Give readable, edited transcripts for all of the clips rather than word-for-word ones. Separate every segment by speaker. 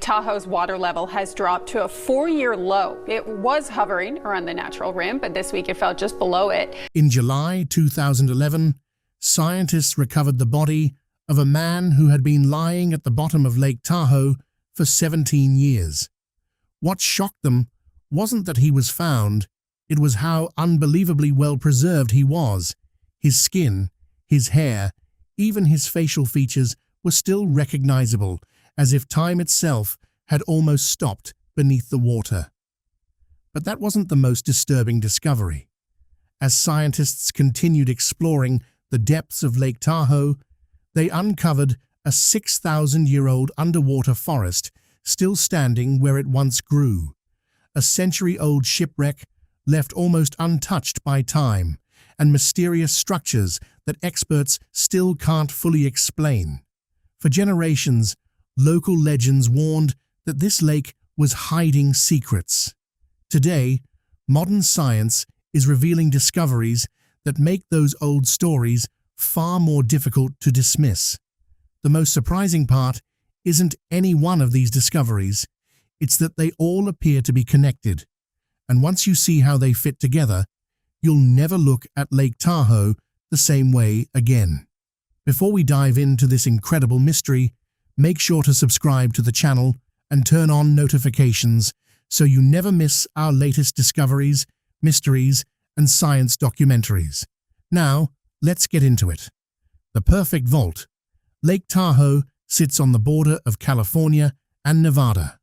Speaker 1: Tahoe's water level has dropped to a 4-year low. It was hovering around the natural rim, but this week it fell just below it.
Speaker 2: In July 2011, scientists recovered the body of a man who had been lying at the bottom of Lake Tahoe for 17 years. What shocked them wasn't that he was found, it was how unbelievably well preserved he was. His skin, his hair, even his facial features were still recognizable, as if time itself had almost stopped beneath the water. But that wasn't the most disturbing discovery. As scientists continued exploring the depths of Lake Tahoe, they uncovered a 6,000-year-old underwater forest still standing where it once grew, a century-old shipwreck left almost untouched by time, and mysterious structures that experts still can't fully explain. For generations, local legends warned that this lake was hiding secrets. Today, modern science is revealing discoveries that make those old stories far more difficult to dismiss. The most surprising part isn't any one of these discoveries, it's that they all appear to be connected. And once you see how they fit together, you'll never look at Lake Tahoe the same way again. Before we dive into this incredible mystery, make sure to subscribe to the channel and turn on notifications so you never miss our latest discoveries, mysteries, and science documentaries. Now, let's get into it. The perfect vault. Lake Tahoe sits on the border of California and Nevada.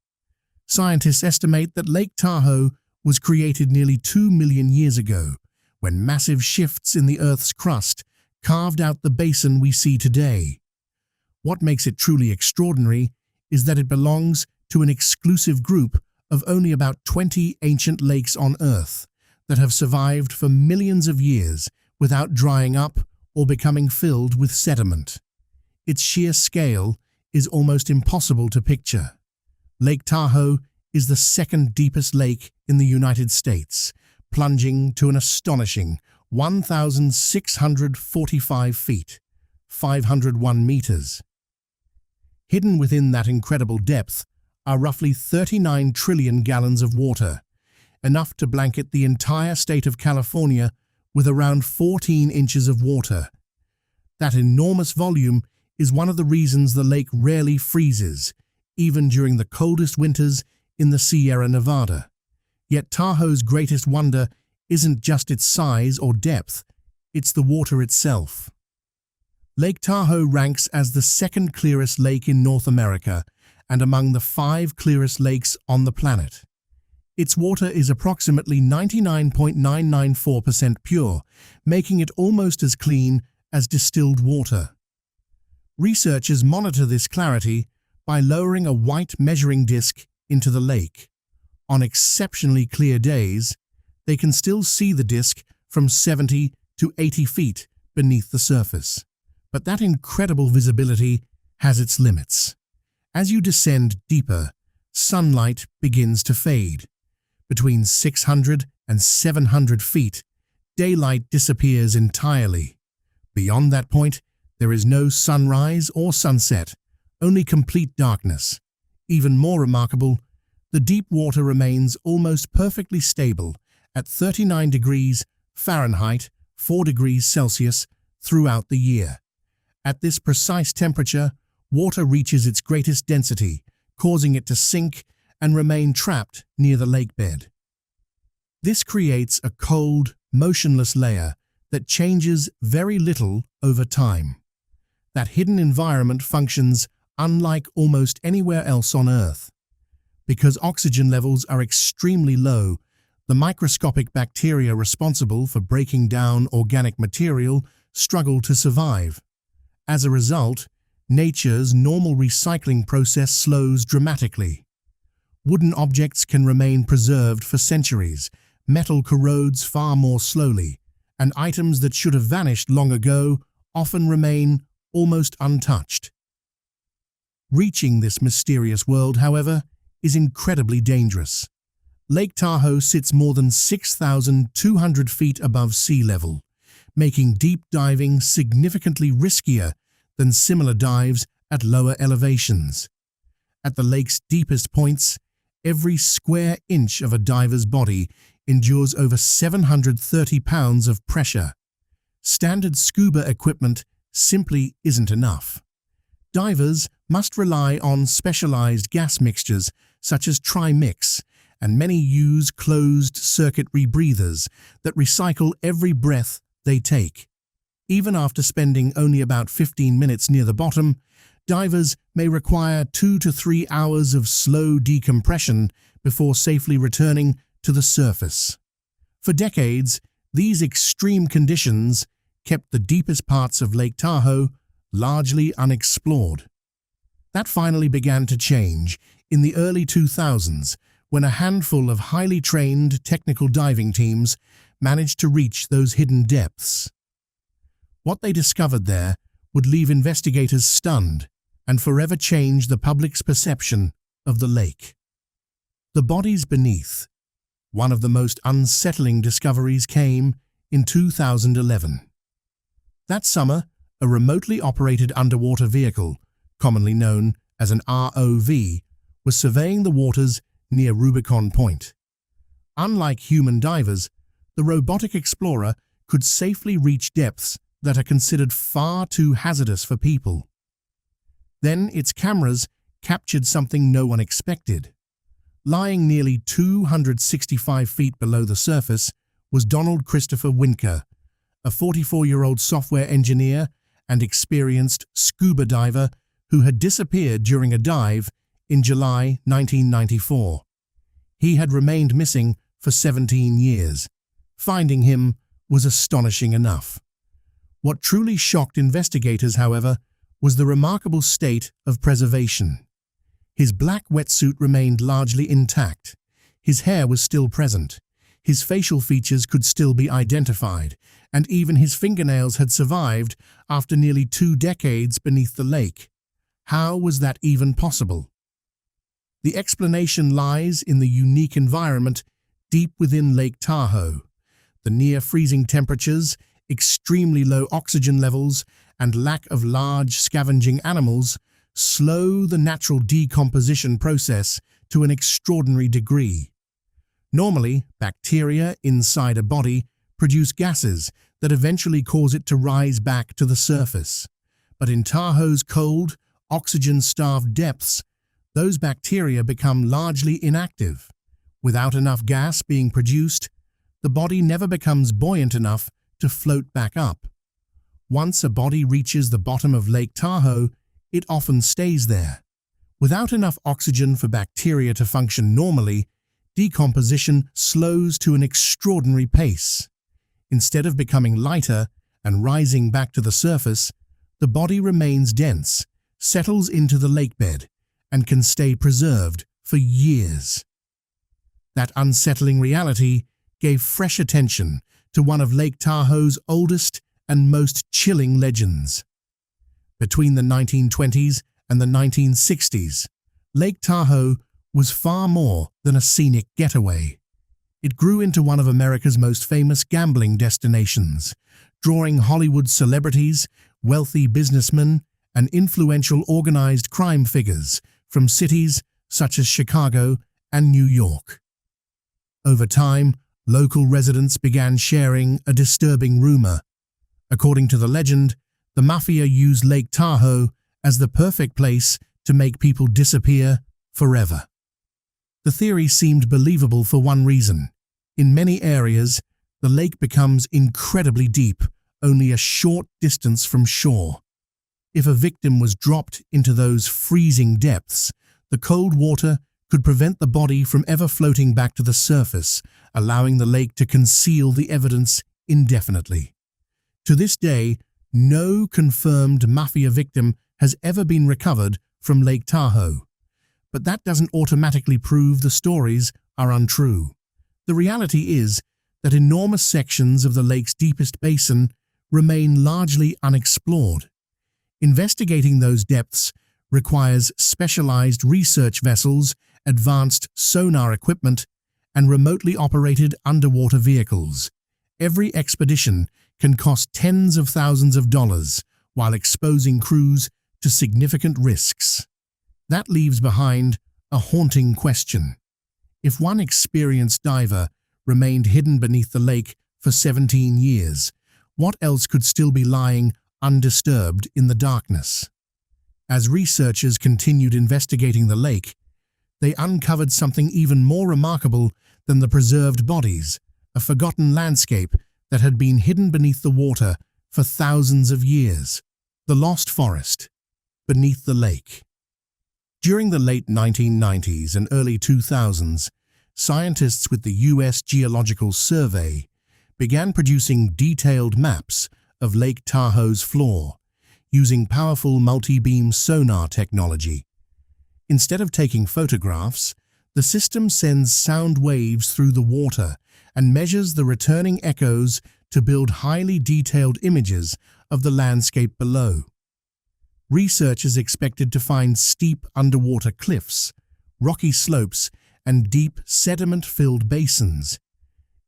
Speaker 2: Scientists estimate that Lake Tahoe was created nearly 2 million years ago, when massive shifts in the Earth's crust carved out the basin we see today. What makes it truly extraordinary is that it belongs to an exclusive group of only about 20 ancient lakes on Earth that have survived for millions of years without drying up or becoming filled with sediment. Its sheer scale is almost impossible to picture. Lake Tahoe is the second deepest lake in the United States, plunging to an astonishing 1,645 feet, 501 meters. Hidden within that incredible depth are roughly 39 trillion gallons of water, enough to blanket the entire state of California with around 14 inches of water. That enormous volume is one of the reasons the lake rarely freezes, even during the coldest winters in the Sierra Nevada. Yet Tahoe's greatest wonder isn't just its size or depth, it's the water itself. Lake Tahoe ranks as the second clearest lake in North America and among the 5 clearest lakes on the planet. Its water is approximately 99.994% pure, making it almost as clean as distilled water. Researchers monitor this clarity by lowering a white measuring disc into the lake. On exceptionally clear days, they can still see the disc from 70 to 80 feet beneath the surface. But that incredible visibility has its limits. As you descend deeper, sunlight begins to fade. Between 600 and 700 feet, daylight disappears entirely. Beyond that point, there is no sunrise or sunset, only complete darkness. Even more remarkable, the deep water remains almost perfectly stable at 39 degrees Fahrenheit, 4 degrees Celsius throughout the year. At this precise temperature, water reaches its greatest density, causing it to sink and remain trapped near the lake bed. This creates a cold, motionless layer that changes very little over time. That hidden environment functions unlike almost anywhere else on Earth. Because oxygen levels are extremely low, the microscopic bacteria responsible for breaking down organic material struggle to survive. As a result, nature's normal recycling process slows dramatically. Wooden objects can remain preserved for centuries, metal corrodes far more slowly, and items that should have vanished long ago often remain almost untouched. Reaching this mysterious world, however, is incredibly dangerous. Lake Tahoe sits more than 6,200 feet above sea level, making deep diving significantly riskier than similar dives at lower elevations. At the lake's deepest points, every square inch of a diver's body endures over 730 pounds of pressure. Standard scuba equipment simply isn't enough. Divers must rely on specialized gas mixtures such as trimix, and many use closed-circuit rebreathers that recycle every breath they take. Even after spending only about 15 minutes near the bottom, divers may require 2 to 3 hours of slow decompression before safely returning to the surface. For decades, these extreme conditions kept the deepest parts of Lake Tahoe largely unexplored. That finally began to change in the early 2000s when a handful of highly trained technical diving teams managed to reach those hidden depths. What they discovered there would leave investigators stunned and forever change the public's perception of the lake. The bodies beneath. One of the most unsettling discoveries came in 2011. That summer, a remotely operated underwater vehicle, commonly known as an ROV, was surveying the waters near Rubicon Point. Unlike human divers, the robotic explorer could safely reach depths that are considered far too hazardous for people. Then its cameras captured something no one expected. Lying nearly 265 feet below the surface was Donald Christopher Winker, a 44-year-old software engineer and experienced scuba diver who had disappeared during a dive in July 1994. He had remained missing for 17 years. Finding him was astonishing enough. What truly shocked investigators, however, was the remarkable state of preservation. His black wetsuit remained largely intact. His hair was still present. His facial features could still be identified, and even his fingernails had survived after nearly 2 decades beneath the lake. How was that even possible? The explanation lies in the unique environment deep within Lake Tahoe. The near-freezing temperatures, extremely low oxygen levels, and lack of large scavenging animals slow the natural decomposition process to an extraordinary degree. Normally, bacteria inside a body produce gases that eventually cause it to rise back to the surface. But in Tahoe's cold, oxygen-starved depths, those bacteria become largely inactive. Without enough gas being produced, the body never becomes buoyant enough to float back up. Once a body reaches the bottom of Lake Tahoe, it often stays there. Without enough oxygen for bacteria to function normally, decomposition slows to an extraordinary pace. Instead of becoming lighter and rising back to the surface, the body remains dense, settles into the lakebed, and can stay preserved for years. That unsettling reality gave fresh attention to one of Lake Tahoe's oldest and most chilling legends. Between the 1920s and the 1960s, Lake Tahoe was far more than a scenic getaway. It grew into one of America's most famous gambling destinations, drawing Hollywood celebrities, wealthy businessmen, and influential organized crime figures from cities such as Chicago and New York. Over time, local residents began sharing a disturbing rumor. According to the legend, the mafia used Lake Tahoe as the perfect place to make people disappear forever. The theory seemed believable for one reason. In many areas, the lake becomes incredibly deep, only a short distance from shore. If a victim was dropped into those freezing depths, the cold water could prevent the body from ever floating back to the surface, allowing the lake to conceal the evidence indefinitely. To this day, no confirmed mafia victim has ever been recovered from Lake Tahoe. But that doesn't automatically prove the stories are untrue. The reality is that enormous sections of the lake's deepest basin remain largely unexplored. Investigating those depths requires specialized research vessels, advanced sonar equipment, and remotely operated underwater vehicles. Every expedition can cost tens of thousands of dollars while exposing crews to significant risks. That leaves behind a haunting question. If one experienced diver remained hidden beneath the lake for 17 years, what else could still be lying undisturbed in the darkness? As researchers continued investigating the lake, they uncovered something even more remarkable than the preserved bodies, a forgotten landscape that had been hidden beneath the water for thousands of years. The lost forest beneath the lake. During the late 1990s and early 2000s, scientists with the U.S. Geological Survey began producing detailed maps of Lake Tahoe's floor using powerful multi-beam sonar technology. Instead of taking photographs, the system sends sound waves through the water and measures the returning echoes to build highly detailed images of the landscape below. Researchers expected to find steep underwater cliffs, rocky slopes, and deep sediment-filled basins.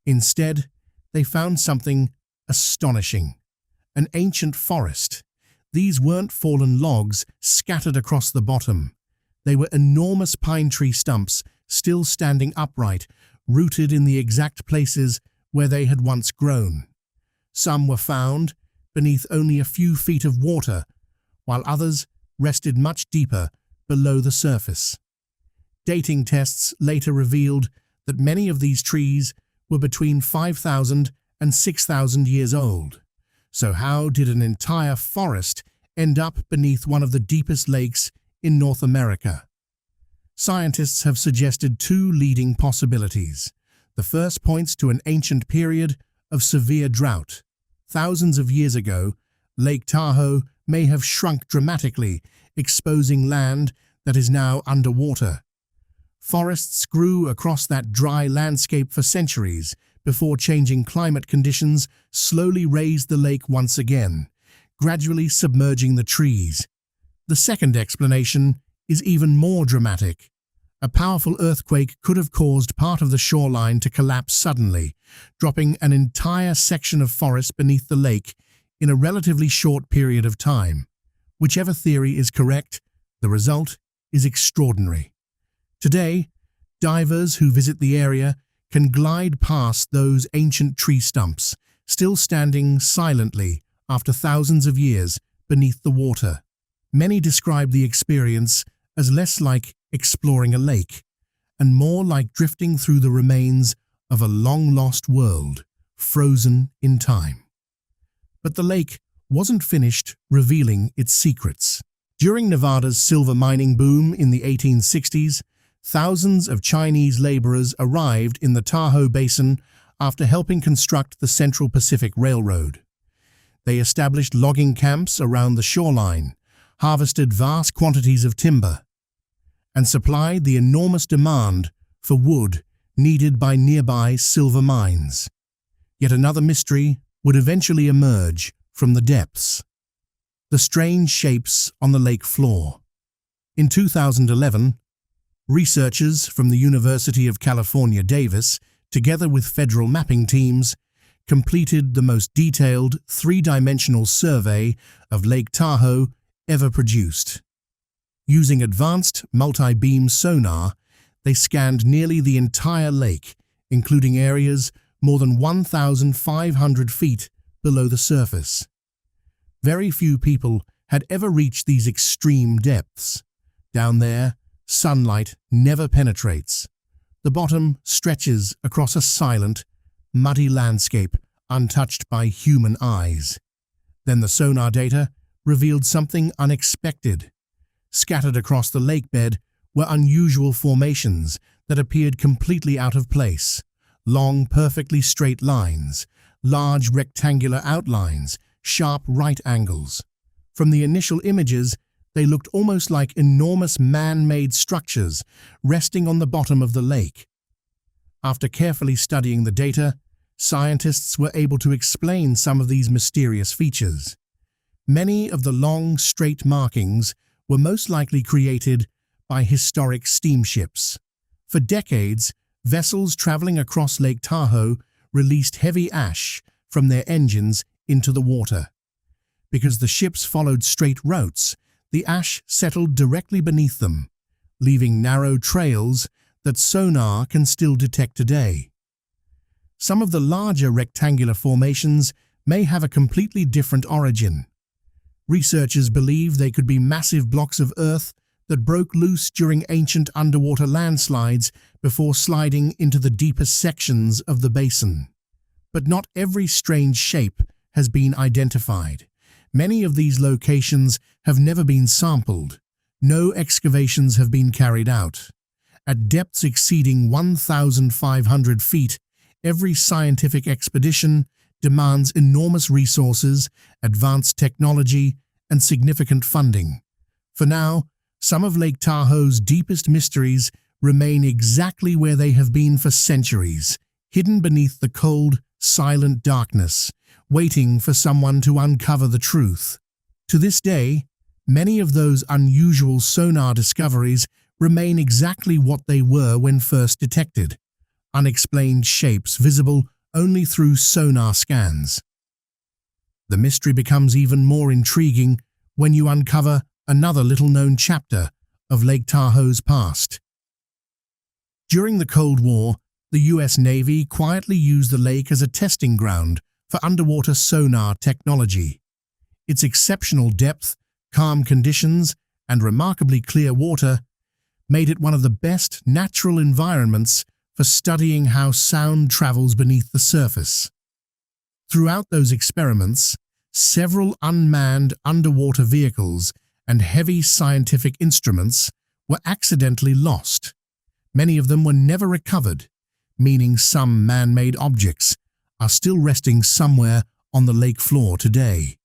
Speaker 2: Instead, they found something astonishing: an ancient forest. These weren't fallen logs scattered across the bottom. They were enormous pine tree stumps still standing upright, rooted in the exact places where they had once grown. Some were found beneath only a few feet of water, while others rested much deeper below the surface. Dating tests later revealed that many of these trees were between 5,000 and 6,000 years old. So how did an entire forest end up beneath one of the deepest lakes in North America? Scientists have suggested two leading possibilities. The first points to an ancient period of severe drought. Thousands of years ago, Lake Tahoe may have shrunk dramatically, exposing land that is now underwater. Forests grew across that dry landscape for centuries before changing climate conditions slowly raised the lake once again, gradually submerging the trees. The second explanation is even more dramatic. A powerful earthquake could have caused part of the shoreline to collapse suddenly, dropping an entire section of forest beneath the lake in a relatively short period of time. Whichever theory is correct, the result is extraordinary. Today, divers who visit the area can glide past those ancient tree stumps, still standing silently after thousands of years beneath the water. Many describe the experience as less like exploring a lake and more like drifting through the remains of a long-lost world, frozen in time. But the lake wasn't finished revealing its secrets. During Nevada's silver mining boom in the 1860s, thousands of Chinese laborers arrived in the Tahoe Basin after helping construct the Central Pacific Railroad. They established logging camps around the shoreline, harvested vast quantities of timber, and supplied the enormous demand for wood needed by nearby silver mines. Yet another mystery would eventually emerge from the depths: the strange shapes on the lake floor. In 2011, researchers from the University of California, Davis, together with federal mapping teams, completed the most detailed three-dimensional survey of Lake Tahoe ever produced. Using advanced multi-beam sonar, they scanned nearly the entire lake, including areas more than 1,500 feet below the surface. Very few people had ever reached these extreme depths. Down there, sunlight never penetrates. The bottom stretches across a silent, muddy landscape untouched by human eyes. Then the sonar data revealed something unexpected. Scattered across the lake bed were unusual formations that appeared completely out of place. Long, perfectly straight lines, large rectangular outlines, sharp right angles. From the initial images, they looked almost like enormous man-made structures resting on the bottom of the lake. After carefully studying the data, scientists were able to explain some of these mysterious features. Many of the long, straight markings were most likely created by historic steamships. For decades, vessels traveling across Lake Tahoe released heavy ash from their engines into the water. Because the ships followed straight routes, the ash settled directly beneath them, leaving narrow trails that sonar can still detect today. Some of the larger rectangular formations may have a completely different origin. Researchers believe they could be massive blocks of earth that broke loose during ancient underwater landslides before sliding into the deepest sections of the basin. But not every strange shape has been identified. Many of these locations have never been sampled. No excavations have been carried out. At depths exceeding 1,500 feet, every scientific expedition demands enormous resources, advanced technology, and significant funding. For now, some of Lake Tahoe's deepest mysteries remain exactly where they have been for centuries, hidden beneath the cold, silent darkness, waiting for someone to uncover the truth. To this day, many of those unusual sonar discoveries remain exactly what they were when first detected, unexplained shapes visible only through sonar scans. The mystery becomes even more intriguing when you uncover another little-known chapter of Lake Tahoe's past. During the Cold War, the U.S. Navy quietly used the lake as a testing ground for underwater sonar technology. Its exceptional depth, calm conditions, and remarkably clear water made it one of the best natural environments for studying how sound travels beneath the surface. Throughout those experiments, several unmanned underwater vehicles and heavy scientific instruments were accidentally lost. Many of them were never recovered, meaning some man-made objects are still resting somewhere on the lake floor today.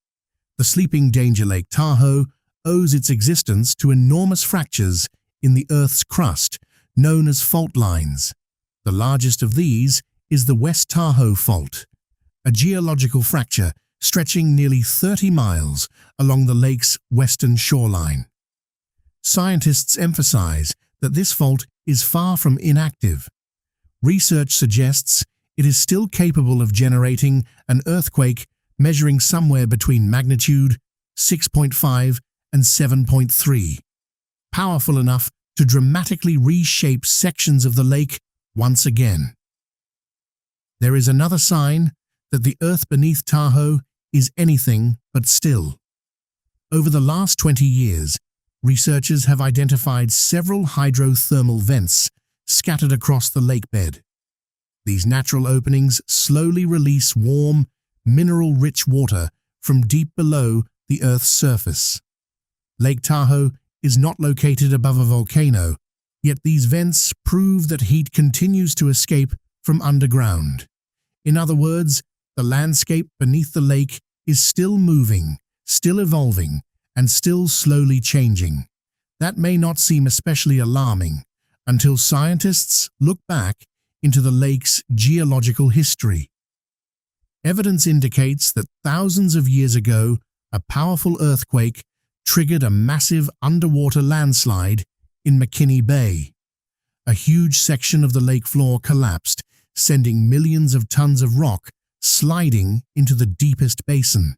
Speaker 2: The sleeping danger Lake Tahoe owes its existence to enormous fractures in the Earth's crust, known as fault lines. The largest of these is the West Tahoe Fault, a geological fracture stretching nearly 30 miles along the lake's western shoreline. Scientists emphasize that this fault is far from inactive. Research suggests it is still capable of generating an earthquake measuring somewhere between magnitude 6.5 and 7.3, powerful enough to dramatically reshape sections of the lake once again. There is another sign that the earth beneath Tahoe is anything but still. Over the last 20 years, researchers have identified several hydrothermal vents scattered across the lake bed. These natural openings slowly release warm, mineral-rich water from deep below the Earth's surface. Lake Tahoe is not located above a volcano, yet these vents prove that heat continues to escape from underground. In other words, the landscape beneath the lake is still moving, still evolving, and still slowly changing. That may not seem especially alarming until scientists look back into the lake's geological history. Evidence indicates that thousands of years ago, a powerful earthquake triggered a massive underwater landslide in McKinney Bay. A huge section of the lake floor collapsed, sending millions of tons of rock sliding into the deepest basin.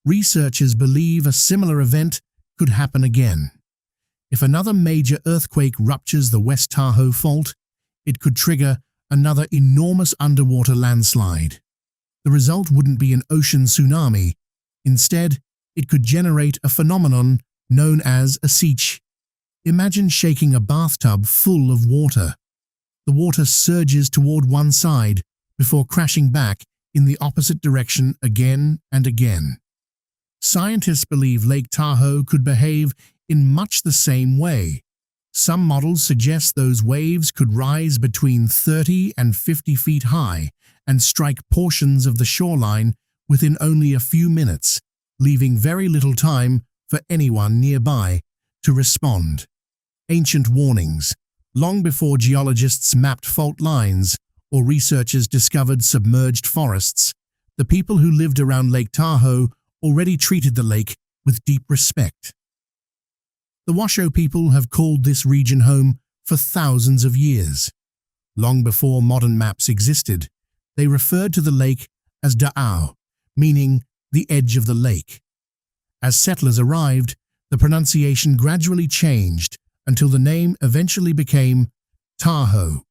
Speaker 2: Researchers believe a similar event could happen again. If another major earthquake ruptures the West Tahoe Fault, it could trigger another enormous underwater landslide. The result wouldn't be an ocean tsunami. Instead, it could generate a phenomenon known as a siege. Imagine shaking a bathtub full of water. The water surges toward one side before crashing back in the opposite direction again and again. Scientists believe Lake Tahoe could behave in much the same way. Some models suggest those waves could rise between 30 and 50 feet high and strike portions of the shoreline within only a few minutes, leaving very little time for anyone nearby to respond. Ancient warnings. Long before geologists mapped fault lines or researchers discovered submerged forests, the people who lived around Lake Tahoe already treated the lake with deep respect. The Washoe people have called this region home for thousands of years. Long before modern maps existed, they referred to the lake as Da'au, meaning the edge of the lake. As settlers arrived, the pronunciation gradually changed until the name eventually became Tahoe.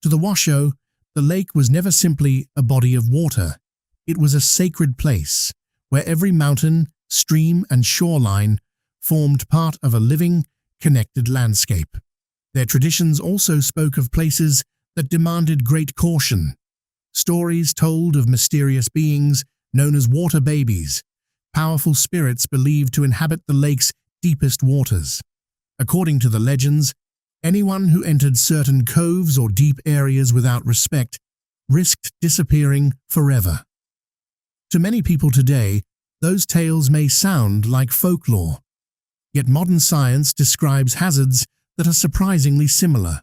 Speaker 2: To the Washoe, the lake was never simply a body of water. It was a sacred place where every mountain, stream, and shoreline formed part of a living, connected landscape. Their traditions also spoke of places that demanded great caution. Stories told of mysterious beings known as water babies, powerful spirits believed to inhabit the lake's deepest waters. According to the legends, anyone who entered certain coves or deep areas without respect risked disappearing forever. To many people today, those tales may sound like folklore, yet modern science describes hazards that are surprisingly similar.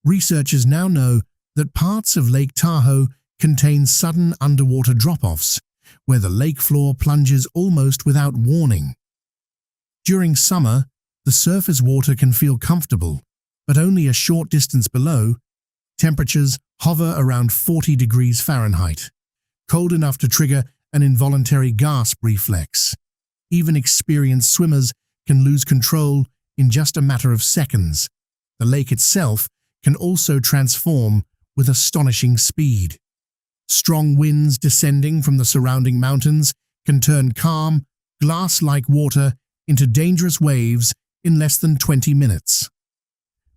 Speaker 2: Researchers now know that parts of Lake Tahoe contain sudden underwater drop-offs, where the lake floor plunges almost without warning. During summer, the surface water can feel comfortable, but only a short distance below, temperatures hover around 40 degrees Fahrenheit, cold enough to trigger an involuntary gasp reflex. Even experienced swimmers can lose control in just a matter of seconds. The lake itself can also transform with astonishing speed. Strong winds descending from the surrounding mountains can turn calm, glass-like water into dangerous waves in less than 20 minutes.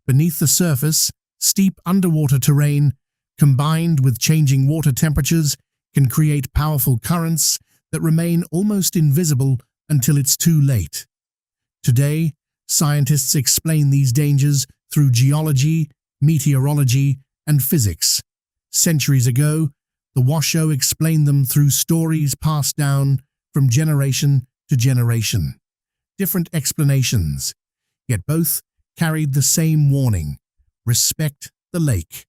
Speaker 2: Beneath the surface, steep underwater terrain, combined with changing water temperatures, can create powerful currents that remain almost invisible until it's too late. Today, scientists explain these dangers through geology, meteorology, and physics. Centuries ago, the Washoe explained them through stories passed down from generation to generation. Different explanations, yet both carried the same warning: respect the lake.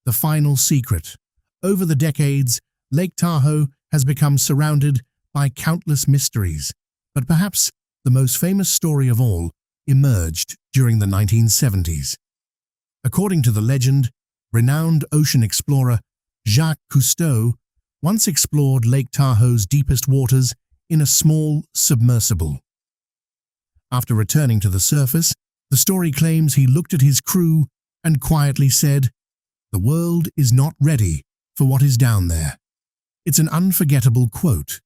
Speaker 2: The final secret. Over the decades, Lake Tahoe has become surrounded by countless mysteries, but perhaps the most famous story of all emerged during the 1970s. According to the legend, renowned ocean explorer Jacques Cousteau once explored Lake Tahoe's deepest waters in a small submersible. After returning to the surface, the story claims he looked at his crew and quietly said, "The world is not ready for what is down there." It's an unforgettable quote,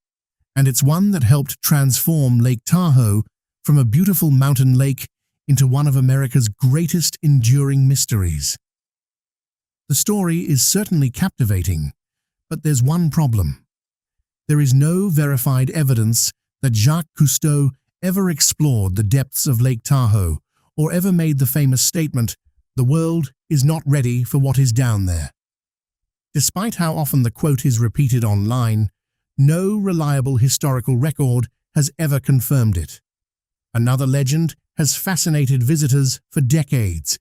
Speaker 2: and it's one that helped transform Lake Tahoe from a beautiful mountain lake into one of America's greatest enduring mysteries. The story is certainly captivating, but there's one problem. There is no verified evidence that Jacques Cousteau ever explored the depths of Lake Tahoe or ever made the famous statement, "The world is not ready for what is down there." Despite how often the quote is repeated online, no reliable historical record has ever confirmed it. Another legend has fascinated visitors for decades.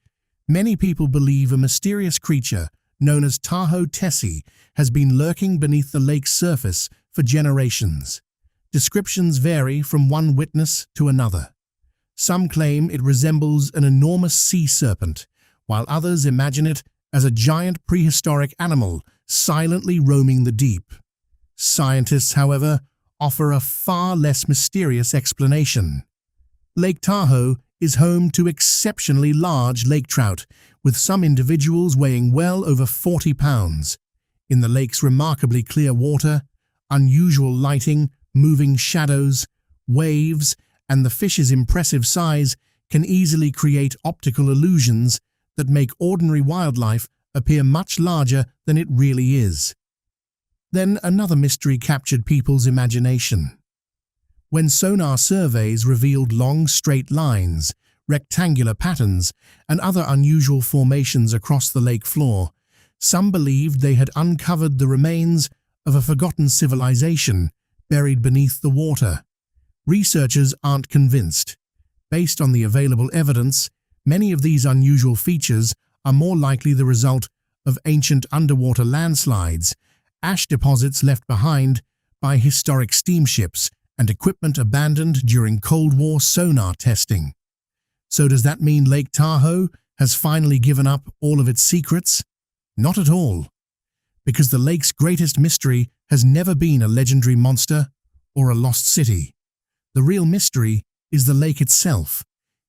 Speaker 2: Many people believe a mysterious creature known as Tahoe Tessie has been lurking beneath the lake's surface for generations. Descriptions vary from one witness to another. Some claim it resembles an enormous sea serpent, while others imagine it as a giant prehistoric animal silently roaming the deep. Scientists, however, offer a far less mysterious explanation. Lake Tahoe is home to exceptionally large lake trout, with some individuals weighing well over 40 pounds. In the lake's remarkably clear water, unusual lighting, moving shadows, waves, and the fish's impressive size can easily create optical illusions that make ordinary wildlife appear much larger than it really is. Then another mystery captured people's imagination. When sonar surveys revealed long straight lines, rectangular patterns, and other unusual formations across the lake floor, some believed they had uncovered the remains of a forgotten civilization buried beneath the water. Researchers aren't convinced. Based on the available evidence, many of these unusual features are more likely the result of ancient underwater landslides, ash deposits left behind by historic steamships, and equipment abandoned during Cold War sonar testing. So does that mean Lake Tahoe has finally given up all of its secrets? Not at all, because the lake's greatest mystery has never been a legendary monster or a lost city. The real mystery is the lake itself,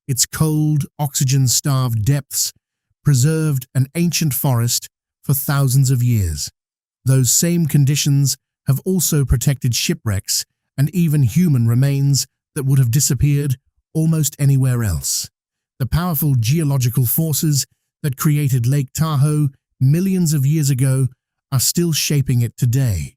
Speaker 2: Its cold, oxygen-starved depths preserved an ancient forest for thousands of years. Those same conditions have also protected shipwrecks and even human remains that would have disappeared almost anywhere else. The powerful geological forces that created Lake Tahoe millions of years ago are still shaping it today.